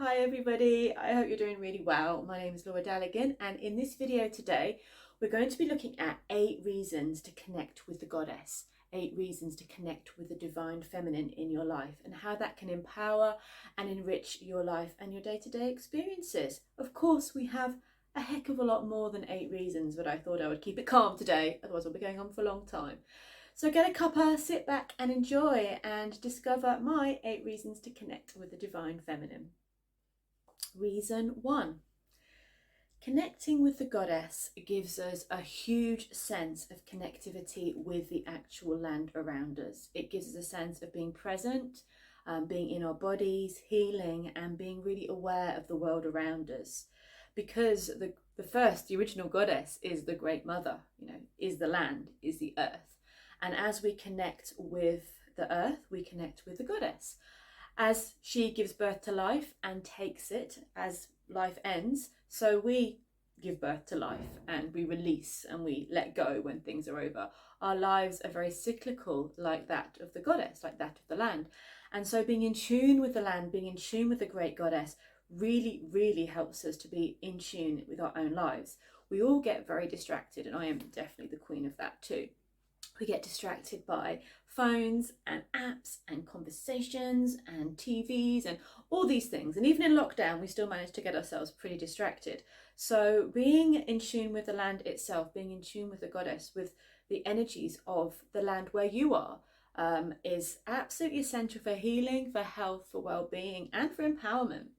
Hi everybody, I hope you're doing really well. My name is Laura Daligan, and in this video today we're going to be looking at 8 reasons to connect with the goddess, 8 reasons to connect with the divine feminine in your life, and how that can empower and enrich your life and your day-to-day experiences. Of course, we have a heck of a lot more than 8 reasons, but I thought I would keep it calm today, otherwise we'll be going on for a long time. So get a cuppa, sit back and enjoy and discover my 8 reasons to connect with the divine feminine. Reason 1. Connecting with the goddess gives us a huge sense of connectivity with the actual land around us. It gives us a sense of being present, being in our bodies, healing, and being really aware of the world around us. Because the original goddess is the Great Mother, is the land, is the earth. And as we connect with the earth, we connect with the goddess. As she gives birth to life and takes it as life ends, so we give birth to life and we release and we let go when things are over. Our lives are very cyclical, like that of the goddess, like that of the land. And so being in tune with the land, being in tune with the great goddess really, really helps us to be in tune with our own lives. We all get very distracted, and I am definitely the queen of that too. We get distracted by phones and apps and conversations and TVs and all these things. And even in lockdown, we still manage to get ourselves pretty distracted. So being in tune with the land itself, being in tune with the goddess, with the energies of the land where you are, is absolutely essential for healing, for health, for well-being, and for empowerment.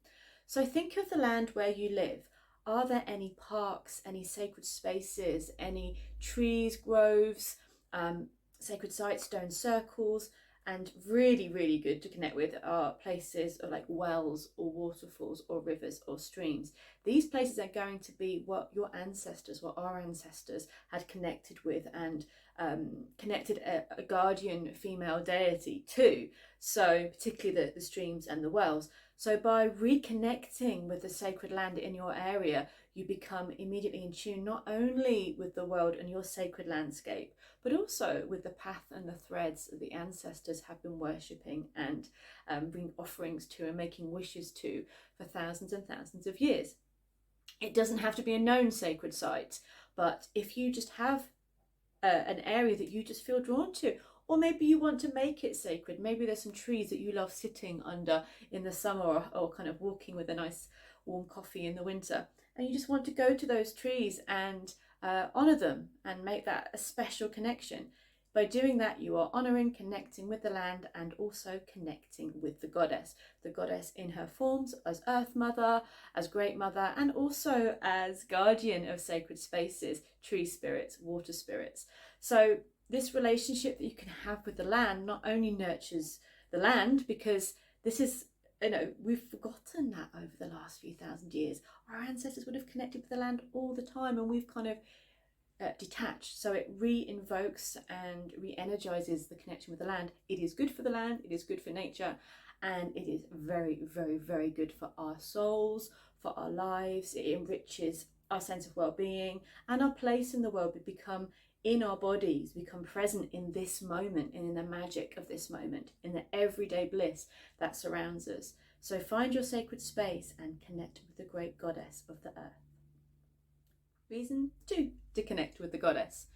So think of the land where you live. Are there any parks, any sacred spaces, any trees, groves, sacred sites, stone circles? And really, really good to connect with are places like wells or waterfalls or rivers or streams. These places are going to be what your ancestors, what our ancestors had connected with, and connected a guardian female deity to. So particularly the streams and the wells. So by reconnecting with the sacred land in your area, you become immediately in tune not only with the world and your sacred landscape, but also with the path and the threads that the ancestors have been worshipping and bring offerings to and making wishes to for thousands and thousands of years. It doesn't have to be a known sacred site, but if you just have an area that you just feel drawn to, or maybe you want to make it sacred. Maybe there's some trees that you love sitting under in the summer, or kind of walking with a nice warm coffee in the winter. And you just want to go to those trees and honour them and make that a special connection. By doing that, you are honouring, connecting with the land, and also connecting with the goddess in her forms as Earth Mother, as Great Mother, and also as guardian of sacred spaces, tree spirits, water spirits. So this relationship that you can have with the land not only nurtures the land, because this is, we've forgotten that over the last few thousand years. Our ancestors would have connected with the land all the time, and we've kind of detached. So it re-invokes and re-energizes the connection with the land. It is good for the land, it is good for nature, and it is very, very, very good for our souls, for our lives. It enriches our sense of well-being and our place in the world. We become in our bodies, become present in this moment and in the magic of this moment, in the everyday bliss that surrounds us. So find your sacred space and connect with the great goddess of the earth. Reason 2 to connect with the goddess.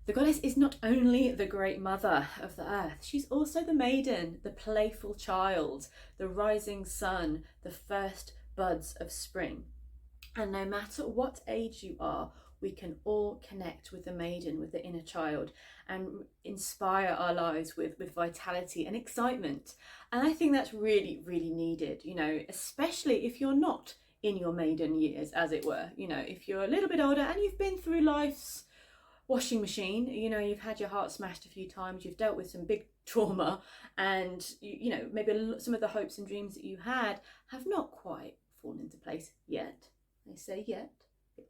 The goddess is not only the great mother of the earth, she's also the maiden, the playful child, the rising sun, the first buds of spring. And no matter what age you are, we can all connect with the maiden, with the inner child, and inspire our lives with vitality and excitement. And I think that's really, really needed, especially if you're not in your maiden years, as it were. If you're a little bit older and you've been through life's washing machine, you've had your heart smashed a few times, you've dealt with some big trauma, and maybe some of the hopes and dreams that you had have not quite fallen into place yet. I say yet,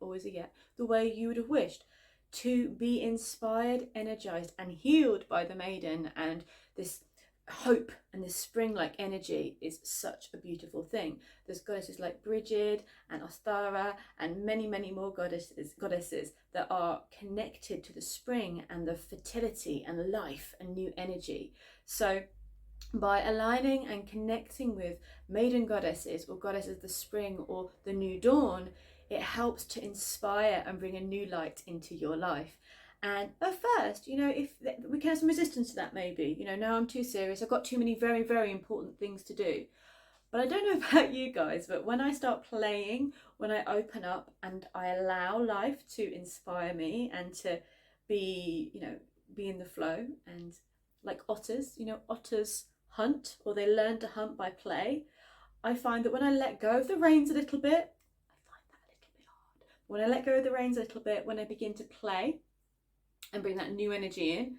always a yet, the way you would have wished. To be inspired, energized, and healed by the maiden and this hope and this spring-like energy is such a beautiful thing. There's goddesses like Bridget and Ostara and many, many more goddesses that are connected to the spring and the fertility and life and new energy. So By aligning and connecting with maiden goddesses or goddesses of the spring or the new dawn, it helps to inspire and bring a new light into your life. And at first, if we can have some resistance to that, maybe, no, I'm too serious, I've got too many very, very important things to do. But I don't know about you guys, but when I start playing, when I open up and I allow life to inspire me and to be, be in the flow, and like otters, otters hunt, or they learn to hunt by play. I find that when I let go of the reins a little bit, I find that a little bit hard. When I let go of the reins a little bit, when I begin to play and bring that new energy in,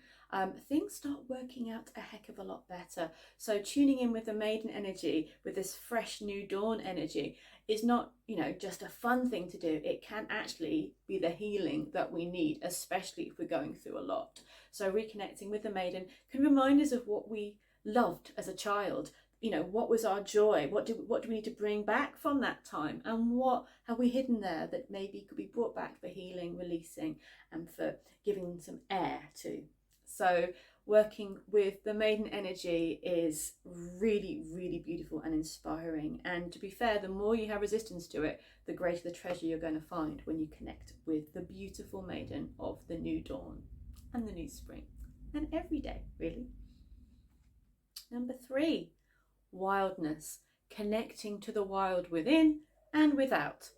things start working out a heck of a lot better. So tuning in with the maiden energy, with this fresh new dawn energy, is not, just a fun thing to do. It can actually be the healing that we need, especially if we're going through a lot. So reconnecting with the maiden can remind us of what we loved as a child. What was our joy? What do we need to bring back from that time? And what have we hidden there that maybe could be brought back for healing, releasing, and for giving some air to? So working with the maiden energy is really, really beautiful and inspiring. And to be fair, the more you have resistance to it, the greater the treasure you're going to find when you connect with the beautiful maiden of the new dawn and the new spring, and every day, really. Number 3, wildness, connecting to the wild within and without.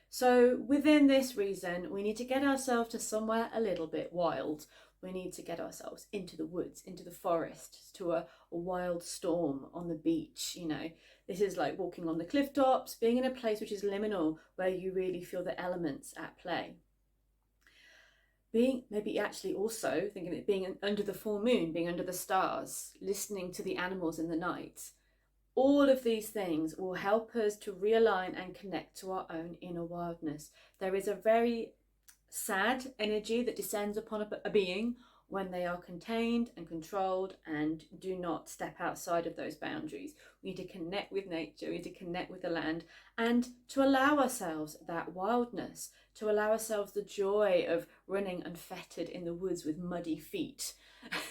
So within this reason, we need to get ourselves to somewhere a little bit wild. We need to get ourselves into the woods, into the forest, to a wild storm on the beach. This is like walking on the cliff tops, being in a place which is liminal, where you really feel the elements at play. Maybe actually also thinking of being under the full moon, being under the stars, listening to the animals in the night. All of these things will help us to realign and connect to our own inner wildness. There is a very sad energy that descends upon a being when they are contained and controlled and do not step outside of those boundaries. We need to connect with nature, we need to connect with the land, and to allow ourselves that wildness, to allow ourselves the joy of running unfettered in the woods with muddy feet.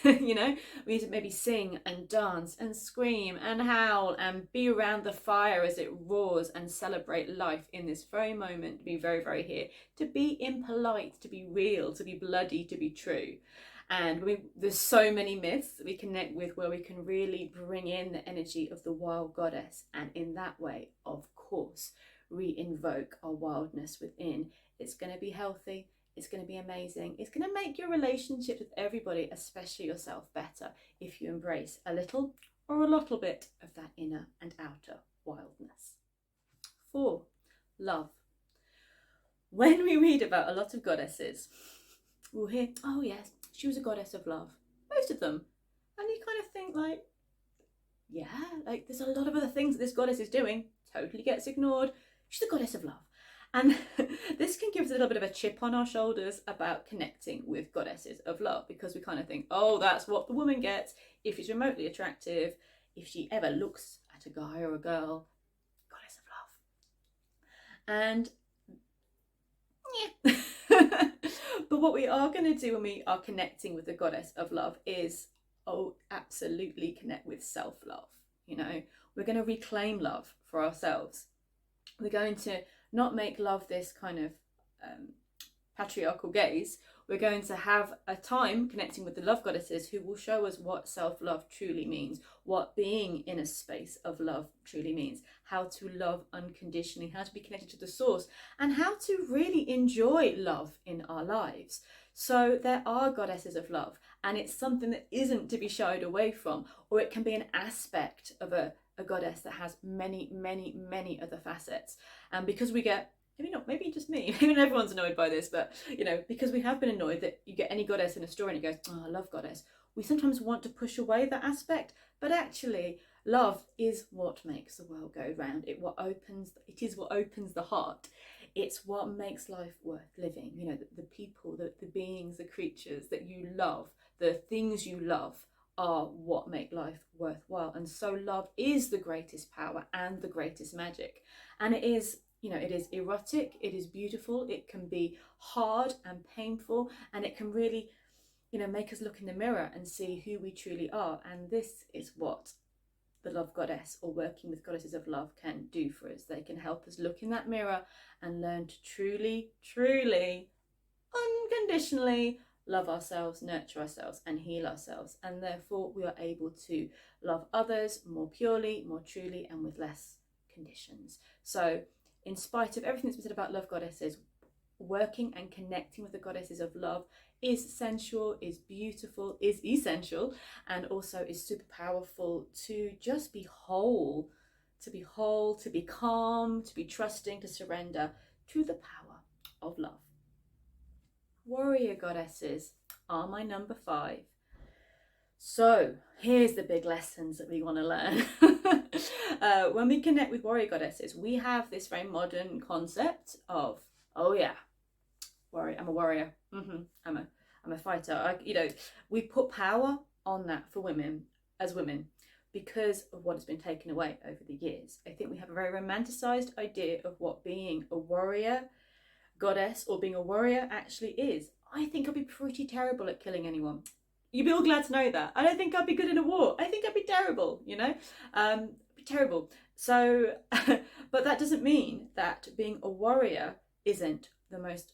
We need to maybe sing and dance and scream and howl and be around the fire as it roars and celebrate life in this very moment, to be very, very here, to be impolite, to be real, to be bloody, to be true. And there's so many myths that we connect with where we can really bring in the energy of the wild goddess, and in that way, of course, re-invoke our wildness within. It's going to be healthy. It's going to be amazing. It's going to make your relationships with everybody, especially yourself, better if you embrace a little or a little bit of that inner and outer wildness. 4, love. When we read about a lot of goddesses, we'll hear, oh yes, she was a goddess of love. Most of them. And you kind of think like, yeah, like there's a lot of other things that this goddess is doing. Totally gets ignored. She's a goddess of love. And this can give us a little bit of a chip on our shoulders about connecting with goddesses of love, because we kind of think, oh, that's what the woman gets if she's remotely attractive, if she ever looks at a guy or a girl, goddess of love. And yeah. But what we are going to do when we are connecting with the goddess of love is, absolutely connect with self-love. We're going to reclaim love for ourselves. We're going to not make love this kind of patriarchal gaze. We're going to have a time connecting with the love goddesses who will show us what self-love truly means, what being in a space of love truly means, how to love unconditionally, how to be connected to the source, and how to really enjoy love in our lives. So there are goddesses of love, and it's something that isn't to be shied away from, or it can be an aspect of a goddess that has many, many, many other facets. And because we get, maybe just me, maybe everyone's annoyed by this, but because we have been annoyed that you get any goddess in a story and it goes, oh, I love goddess, we sometimes want to push away that aspect. But actually, love is what makes the world go round. It is what opens the heart. It's what makes life worth living. The people, the beings, the creatures that you love, the things you love are what make life worthwhile. And so love is the greatest power and the greatest magic. And it is, it is erotic, it is beautiful, it can be hard and painful, and it can really, make us look in the mirror and see who we truly are. And this is what the love goddess or working with goddesses of love can do for us. They can help us look in that mirror and learn to truly, truly, unconditionally love ourselves, nurture ourselves, and heal ourselves. And therefore we are able to love others more purely, more truly, and with less conditions. So in spite of everything that's been said about love goddesses, working and connecting with the goddesses of love is sensual, is beautiful, is essential, and also is super powerful to just be whole, to be whole, to be calm, to be trusting, to surrender to the power of love. Warrior goddesses are my number 5. So here's the big lessons that we want to learn. When we connect with warrior goddesses, we have this very modern concept of, oh yeah, warrior, I'm a warrior. I'm a fighter. We put power on that for women as women because of what has been taken away over the years. I think we have a very romanticized idea of what being a warrior goddess or being a warrior actually is. I think I'd be pretty terrible at killing anyone. You'd be all glad to know that. I don't think I'd be good in a war. I think I'd be terrible, be terrible. So, but that doesn't mean that being a warrior isn't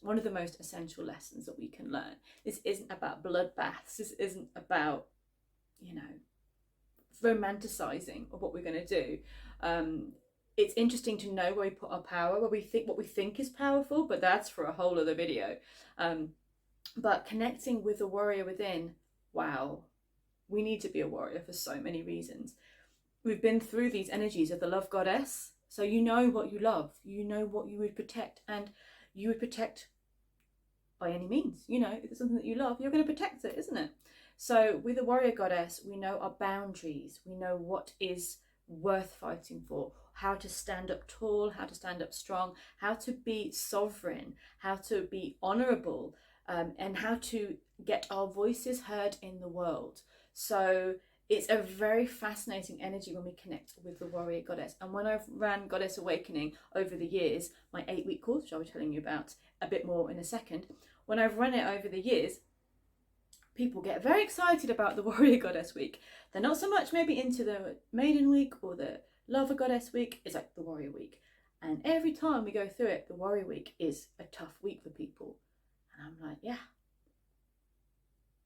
one of the most essential lessons that we can learn. This isn't about bloodbaths. This isn't about, romanticizing of what we're going to do. It's interesting to know where we put our power, where we think what we think is powerful, but that's for a whole other video. But connecting with the warrior within, wow, we need to be a warrior for so many reasons. We've been through these energies of the love goddess, so you know what you love, you know what you would protect, and you would protect by any means. If it's something that you love, you're going to protect it, isn't it? So with the warrior goddess, we know our boundaries, we know what is worth fighting for, how to stand up tall, how to stand up strong, how to be sovereign, how to be honorable, and how to get our voices heard in the world. So it's a very fascinating energy when we connect with the warrior goddess. And when I've ran Goddess Awakening over the years, my 8-week course, which I'll be telling you about a bit more in a second, when I've run it over the years, people get very excited about the Warrior Goddess Week. They're not so much maybe into the Maiden Week or the Lover Goddess Week. It's like the Warrior Week. And every time we go through it, the Warrior Week is a tough week for people. And I'm like, yeah,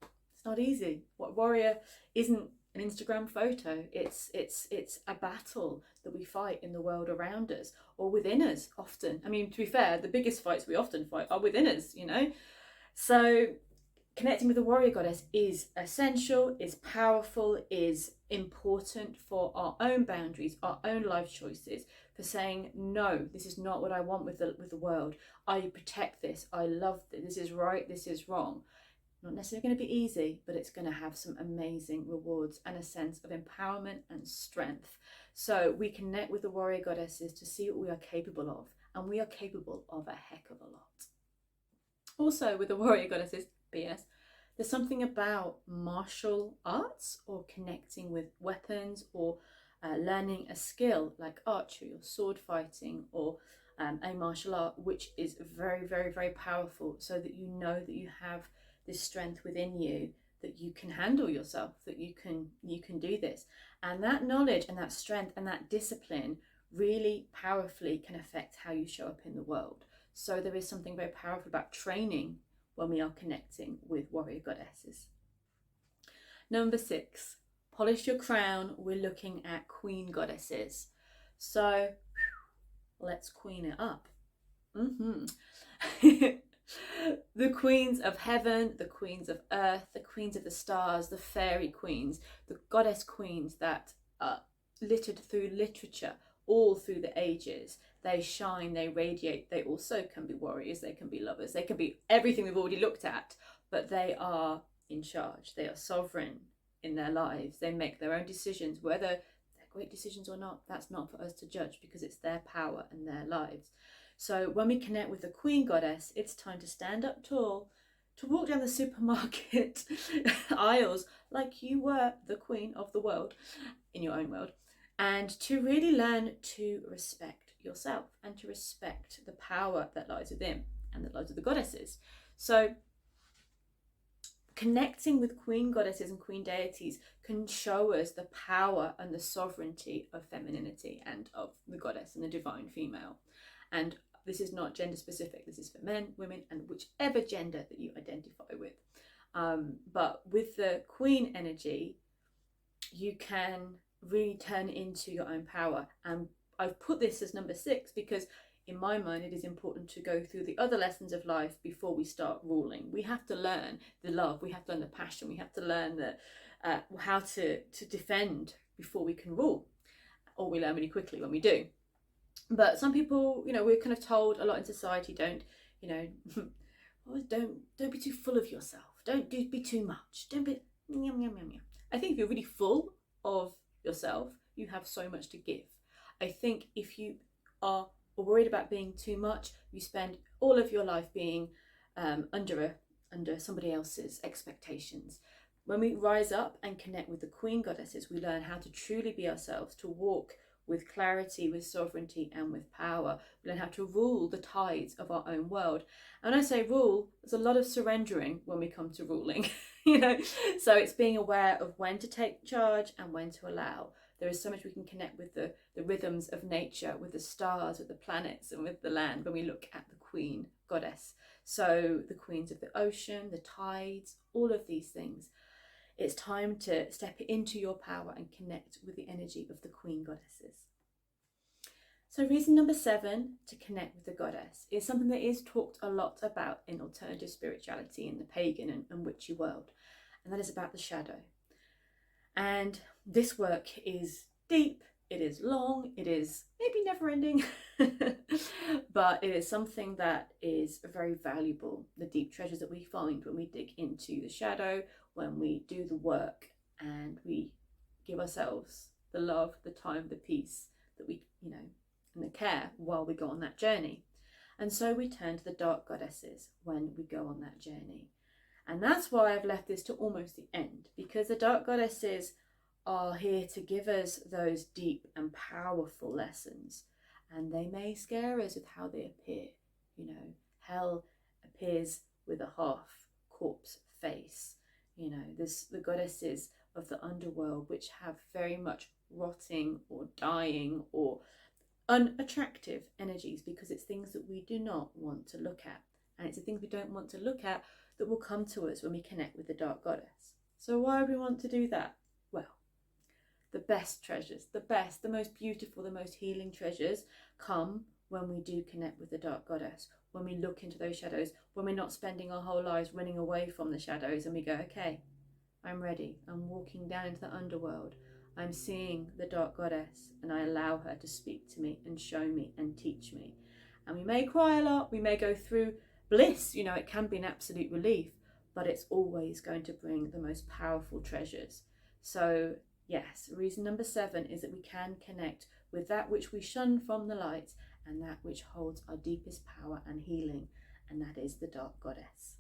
it's not easy. What warrior isn't an Instagram photo? It's a battle that we fight in the world around us or within us often. I mean, to be fair, the biggest fights we often fight are within us, So connecting with the warrior goddess is essential, is powerful, is important for our own boundaries, our own life choices, for saying, no, this is not what I want with the world. I protect this. I love this. This is right. This is wrong. Not necessarily going to be easy, but it's going to have some amazing rewards and a sense of empowerment and strength. So we connect with the warrior goddesses to see what we are capable of, and we are capable of a heck of a lot. Also with the warrior goddesses, PS, there's something about martial arts or connecting with weapons or learning a skill like archery or sword fighting or a martial art, which is very, very, very powerful, so that you know that you have this strength within you, that you can handle yourself, that you can do this. And that knowledge and that strength and that discipline really powerfully can affect how you show up in the world. So there is something very powerful about training when we are connecting with warrior goddesses. Number 6, polish your crown. We're looking at queen goddesses. So let's queen it up. The queens of heaven, the queens of earth, the queens of the stars, the fairy queens, the goddess queens that are littered through literature all through the ages. They shine, they radiate. They also can be warriors, they can be lovers, they can be everything we've already looked at, but they are in charge. They are sovereign in their lives. They make their own decisions, whether they're great decisions or not. That's not for us to judge, because it's their power and their lives. So when we connect with the queen goddess, it's time to stand up tall, to walk down the supermarket aisles like you were the queen of the world in your own world, and to really learn to respect yourself and to respect the power that lies within and that lies with the goddesses. So connecting with queen goddesses and queen deities can show us the power and the sovereignty of femininity and of the goddess and the divine female. And this is not gender specific, this is for men, women, and whichever gender that you identify with. But with the queen energy, you can really turn into your own power. And I've put this as number 6 because in my mind it is important to go through the other lessons of life before we start ruling. We have to learn the love, we have to learn the passion, we have to learn the how to defend before we can rule, or we learn really quickly when we do. But some people, we're kind of told a lot in society, don't be too full of yourself, don't be too much, don't be yum, yum, yum, yum. I think if you're really full of yourself, you have so much to give. I think if you are worried about being too much, you spend all of your life being under somebody else's expectations. When we rise up and connect with the queen goddesses, we learn how to truly be ourselves, to walk with clarity, with sovereignty, and with power. We learn how to rule the tides of our own world. And when I say rule, there's a lot of surrendering when we come to ruling, So it's being aware of when to take charge and when to allow. There is so much we can connect with the rhythms of nature, with the stars, with the planets, and with the land when we look at the queen goddess. So the queens of the ocean, the tides, all of these things. It's time to step into your power and connect with the energy of the queen goddesses. So reason number 7 to connect with the goddess is something that is talked a lot about in alternative spirituality in the pagan and witchy world, and that is about the shadow. And this work is deep, it is long, it is maybe never ending, but it is something that is very valuable. The deep treasures that we find when we dig into the shadow, when we do the work and we give ourselves the love, the time, the peace that we, and the care while we go on that journey. And so we turn to the dark goddesses when we go on that journey. And that's why I've left this to almost the end, because the dark goddesses are here to give us those deep and powerful lessons. And they may scare us with how they appear. Hell appears with a half corpse face. There's the goddesses of the underworld, which have very much rotting or dying or unattractive energies, because it's things that we do not want to look at. And it's the things we don't want to look at that will come to us when we connect with the dark goddess. So why would we want to do that? Well, the best treasures, the most beautiful, the most healing treasures come when we do connect with the dark goddess, when we look into those shadows, when we're not spending our whole lives running away from the shadows and we go, okay, I'm ready, I'm walking down into the underworld, I'm seeing the dark goddess, and I allow her to speak to me and show me and teach me. And we may cry a lot, we may go through bliss, it can be an absolute relief, but it's always going to bring the most powerful treasures. So yes, reason number 7 is that we can connect with that which we shun from the light and that which holds our deepest power and healing, and that is the dark goddess.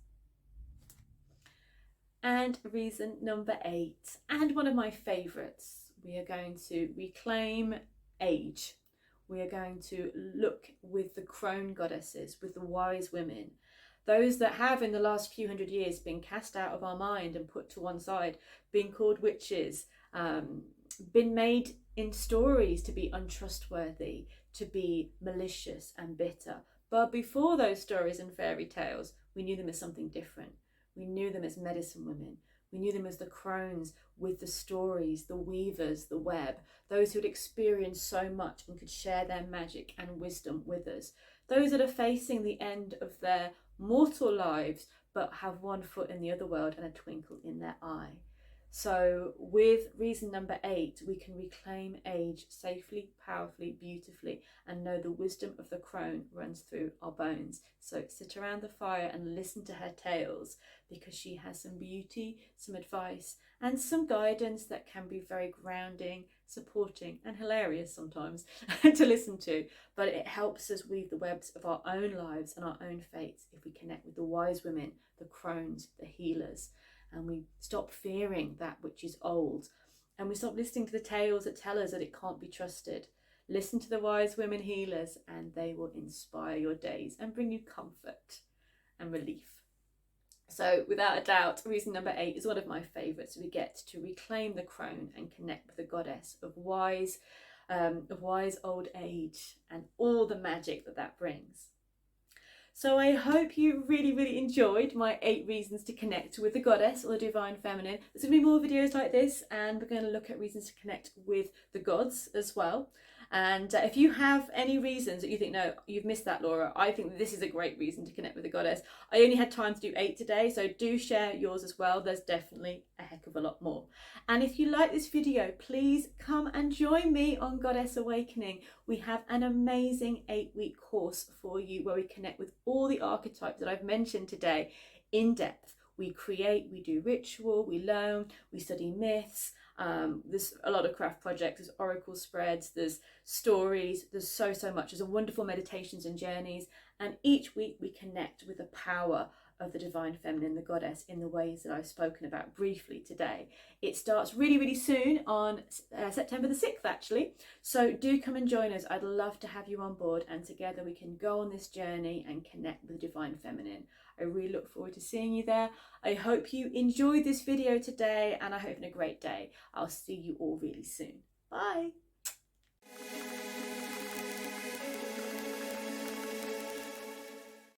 And reason number 8, and one of my favourites, we are going to reclaim age. We are going to look with the crone goddesses, with the wise women, those that have in the last few hundred years been cast out of our mind and put to one side, been called witches, been made in stories to be untrustworthy, to be malicious and bitter. But before those stories and fairy tales, we knew them as something different. We knew them as medicine women. We knew them as the crones with the stories, the weavers, the web, those who had experienced so much and could share their magic and wisdom with us. Those that are facing the end of their mortal lives but have one foot in the other world and a twinkle in their eye. So with reason number 8, we can reclaim age safely, powerfully, beautifully, and know the wisdom of the crone runs through our bones. So sit around the fire and listen to her tales, because she has some beauty, some advice, and some guidance that can be very grounding, supporting, and hilarious sometimes to listen to. But it helps us weave the webs of our own lives and our own fates if we connect with the wise women, the crones, the healers. And we stop fearing that which is old, and we stop listening to the tales that tell us that it can't be trusted. Listen to the wise women healers, and they will inspire your days and bring you comfort and relief. So without a doubt, reason number 8 is one of my favourites. We get to reclaim the crone and connect with the goddess of wise old age and all the magic that that brings. So I hope you really enjoyed my 8 reasons to connect with the goddess or the divine feminine. There's going to be more videos like this, and we're going to look at reasons to connect with the gods as well. And if you have any reasons that you think, no, you've missed that, Laura, I think this is a great reason to connect with the goddess. I only had time to do 8 today, so do share yours as well. There's definitely a heck of a lot more. And if you like this video, please come and join me on Goddess Awakening. We have an amazing 8-week course for you where we connect with all the archetypes that I've mentioned today in depth. We create, we do ritual, we learn, we study myths. There's a lot of craft projects, there's oracle spreads, there's stories, there's so much. There's a wonderful meditations and journeys, and each week we connect with the power of the divine feminine, the goddess, in the ways that I've spoken about briefly today. It starts really soon on September the 6th actually, so do come and join us. I'd love to have you on board, and together we can go on this journey and connect with the divine feminine. I really look forward to seeing you there. I hope you enjoyed this video today, and I hope you have a great day. I'll see you all really soon. Bye.